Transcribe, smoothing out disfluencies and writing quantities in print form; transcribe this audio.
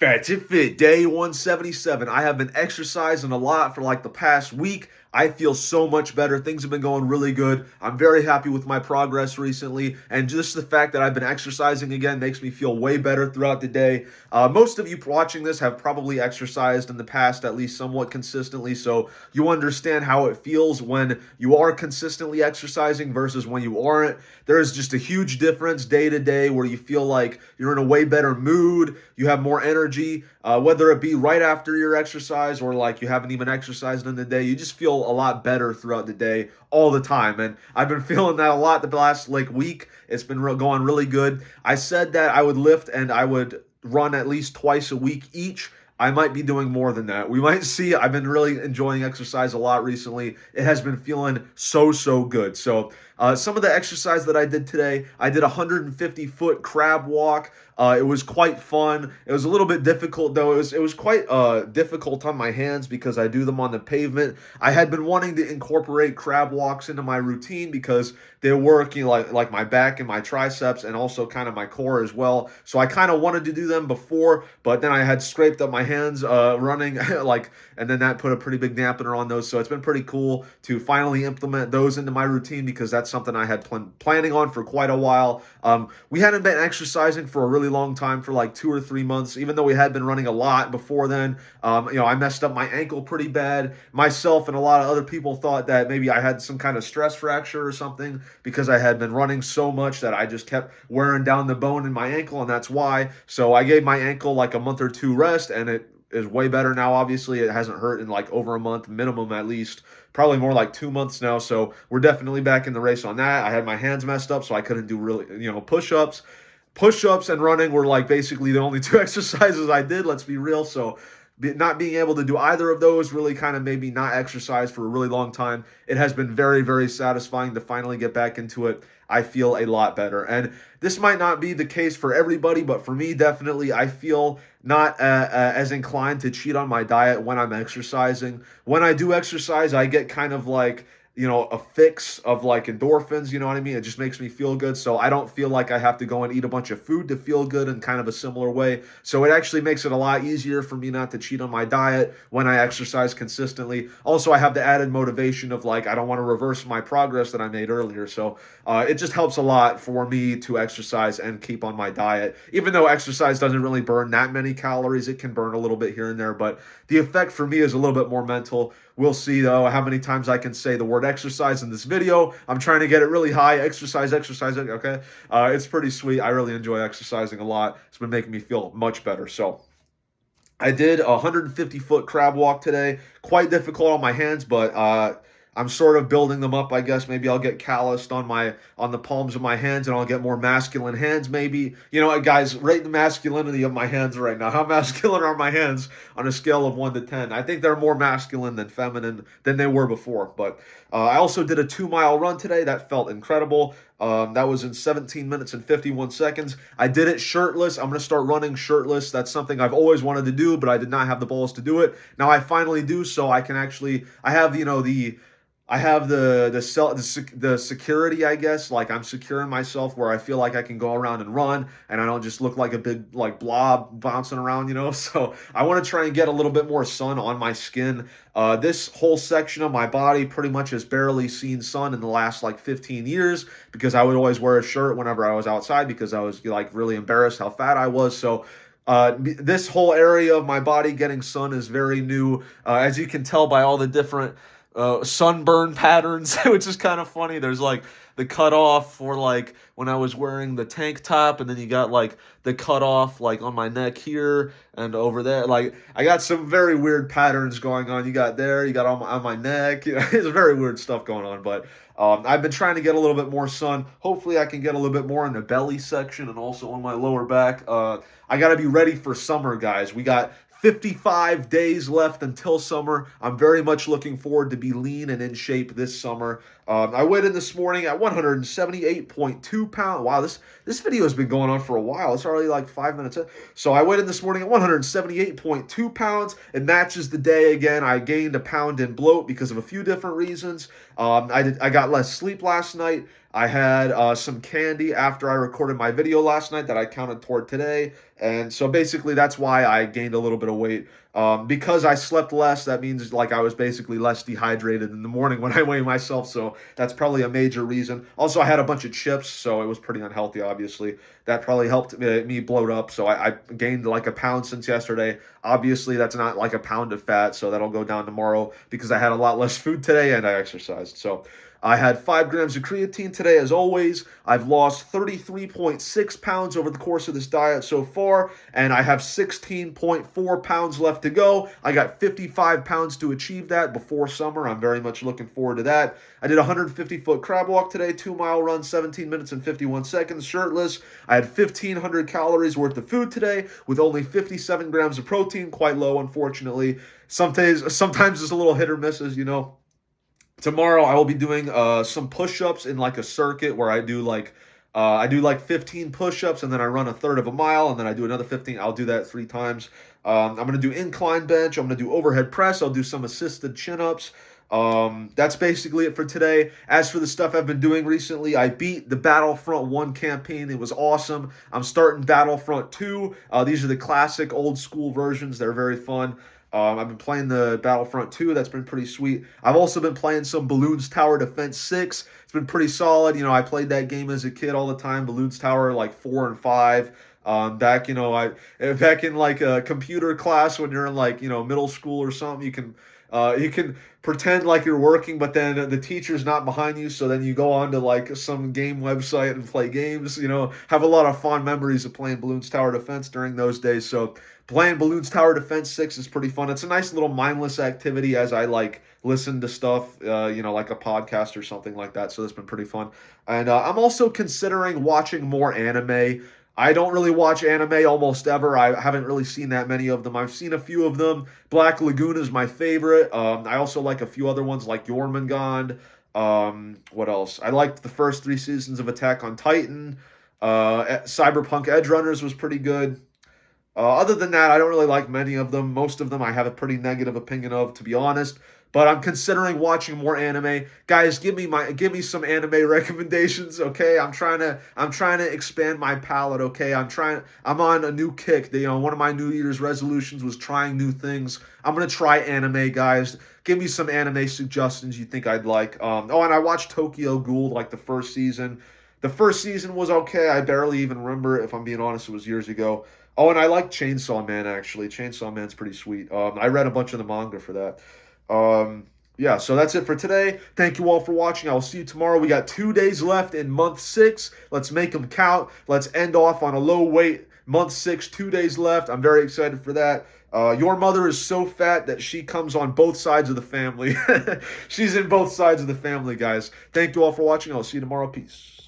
Fat to Fit, day 177. I have been exercising a lot for like the past week. I feel so much better. Things have been going really good. I'm very happy with my progress recently. And just the fact that I've been exercising again makes me feel way better throughout the day. Most of you watching this have probably exercised in the past, at least somewhat consistently. So you understand how it feels when you are consistently exercising versus when you aren't. There is just a huge difference day to day where you feel like you're in a way better mood. You have more energy, whether it be right after your exercise or like you haven't even exercised in the day. You just feel a lot better throughout the day all the time. And I've been feeling that a lot the last like week. It's been going really good. I said that I would lift and I would run at least twice a week each. I might be doing more than that. We might see. I've been really enjoying exercise a lot recently. It has been feeling so good. So some of the exercise that I did today, I did a 150-foot crab walk. It was quite fun. It was a little bit difficult though. It was quite difficult on my hands because I do them on the pavement. I had been wanting to incorporate crab walks into my routine because they work, like my back and my triceps and also kind of my core as well. So I kind of wanted to do them before, but then I had scraped up my hands running and then that put a pretty big dampener on those. So it's been pretty cool to finally implement those into my routine because that's something I had planning on for quite a while. We hadn't been exercising for a really long time, for like 2 or 3 months, even though we had been running a lot before then. I messed up my ankle pretty bad. Myself and a lot of other people thought that maybe I had some kind of stress fracture or something because I had been running so much that I just kept wearing down the bone in my ankle, and that's why. So I gave my ankle like a month or two rest, and it is way better now. Obviously, it hasn't hurt in like over a month minimum, at least probably more like 2 months now. So we're definitely back in the race on that. I had my hands messed up, so I couldn't do really, push-ups. Push-ups and running were like basically the only two exercises I did, let's be real. So not being able to do either of those really kind of made me not exercise for a really long time. It has been very satisfying to finally get back into it. I feel a lot better. And this might not be the case for everybody, but for me, definitely, I feel not as inclined to cheat on my diet when I'm exercising. When I do exercise, I get kind of like, a fix of like endorphins, you know what I mean? It just makes me feel good. So I don't feel like I have to go and eat a bunch of food to feel good in kind of a similar way. So it actually makes it a lot easier for me not to cheat on my diet when I exercise consistently. Also, I have the added motivation of like, I don't want to reverse my progress that I made earlier. So it just helps a lot for me to exercise and keep on my diet. Even though exercise doesn't really burn that many calories, it can burn a little bit here and there. But the effect for me is a little bit more mental. We'll see, though, how many times I can say the word exercise in this video. I'm trying to get it really high. Exercise, okay? It's pretty sweet. I really enjoy exercising a lot. It's been making me feel much better. So I did a 150-foot crab walk today. Quite difficult on my hands, but I'm sort of building them up, I guess. Maybe I'll get calloused on the palms of my hands, and I'll get more masculine hands, maybe. Guys, rate the masculinity of my hands right now. How masculine are my hands on a scale of 1 to 10? I think they're more masculine than feminine than they were before. But I also did a 2-mile run today. That felt incredible. That was in 17 minutes and 51 seconds. I did it shirtless. I'm going to start running shirtless. That's something I've always wanted to do, but I did not have the balls to do it. Now I finally do, so I can actually, I have, the security, I guess. Like, I'm securing myself where I feel like I can go around and run and I don't just look like a big like blob bouncing around, So I want to try and get a little bit more sun on my skin. This whole section of my body pretty much has barely seen sun in the last like 15 years because I would always wear a shirt whenever I was outside because I was like really embarrassed how fat I was. So this whole area of my body getting sun is very new. As you can tell by all the different sunburn patterns, which is kind of funny. There's like the cutoff for like when I was wearing the tank top, and then you got like the cutoff like on my neck here and over there. Like, I got some very weird patterns going on. You got on my neck. It's very weird stuff going on. But I've been trying to get a little bit more sun. Hopefully I can get a little bit more in the belly section and also on my lower back. I got to be ready for summer, guys. We got 55 days left until summer. I'm very much looking forward to be lean and in shape this summer. I weighed in this morning at 178.2 pounds. Wow, this video has been going on for a while. It's already like 5 minutes in. So I weighed in this morning at 178.2 pounds. It matches the day again. I gained a pound in bloat because of a few different reasons. I got less sleep last night. I had some candy after I recorded my video last night that I counted toward today. And so basically, that's why I gained a little bit of weight. Because I slept less, that means like I was basically less dehydrated in the morning when I weigh myself. So that's probably a major reason. Also, I had a bunch of chips, so it was pretty unhealthy, obviously. That probably helped me bloat up. So I gained like a pound since yesterday. Obviously, that's not like a pound of fat, so that'll go down tomorrow because I had a lot less food today and I exercised. So I had 5 grams of creatine today, as always. I've lost 33.6 pounds over the course of this diet so far, and I have 16.4 pounds left to go. I got 55 pounds to achieve that before summer. I'm very much looking forward to that. I did a 150-foot crab walk today, 2-mile run, 17 minutes and 51 seconds, shirtless. I had 1,500 calories worth of food today with only 57 grams of protein, quite low, unfortunately. Sometimes it's a little hit or misses, you know. Tomorrow I will be doing some push-ups in like a circuit where I do like 15 push-ups and then I run a third of a mile and then I do another 15. I'll do that 3 times. I'm gonna do incline bench. I'm gonna do overhead press. I'll do some assisted chin-ups. That's basically it for today. As for the stuff I've been doing recently, I beat the Battlefront 1 campaign. It was awesome. I'm starting Battlefront 2. These are the classic old school versions. They're very fun. I've been playing the Battlefront 2. That's been pretty sweet. I've also been playing some Balloons Tower Defense 6. It's been pretty solid. You know, I played that game as a kid all the time. Balloons Tower like 4 and 5. Back in like a computer class when you're in like, you know, middle school or something, you can pretend like you're working, but then the teacher's not behind you. So then you go on to like some game website and play games. You know, have a lot of fond memories of playing Balloons Tower Defense during those days. So playing Balloons Tower Defense 6 is pretty fun. It's a nice little mindless activity as I like listen to stuff, you know, like a podcast or something like that. So that's been pretty fun. And I'm also considering watching more anime. I don't really watch anime almost ever. I haven't really seen that many of them. I've seen a few of them. Black Lagoon is my favorite. I also like a few other ones like Jormungand. What else? I liked the first 3 seasons of Attack on Titan. Cyberpunk Edge Runners was pretty good. Other than that, I don't really like many of them. Most of them I have a pretty negative opinion of, to be honest. But I'm considering watching more anime. Guys, give me some anime recommendations, okay? I'm trying to expand my palette, okay? I'm on a new kick. You know, one of my New Year's resolutions was trying new things. I'm gonna try anime, guys. Give me some anime suggestions you think I'd like. Oh, and I watched Tokyo Ghoul, like the first season. The first season was okay. I barely even remember it, if I'm being honest. It was years ago. Oh, and I like Chainsaw Man, actually. Chainsaw Man's pretty sweet. I read a bunch of the manga for that. Yeah, so that's it for today. Thank you all for watching. I will see you tomorrow. We got 2 days left in month 6. Let's make them count. Let's end off on a low weight. Month 6, 2 days left. I'm very excited for that. Your mother is so fat that she comes on both sides of the family. She's in both sides of the family, guys. Thank you all for watching. I'll see you tomorrow. Peace.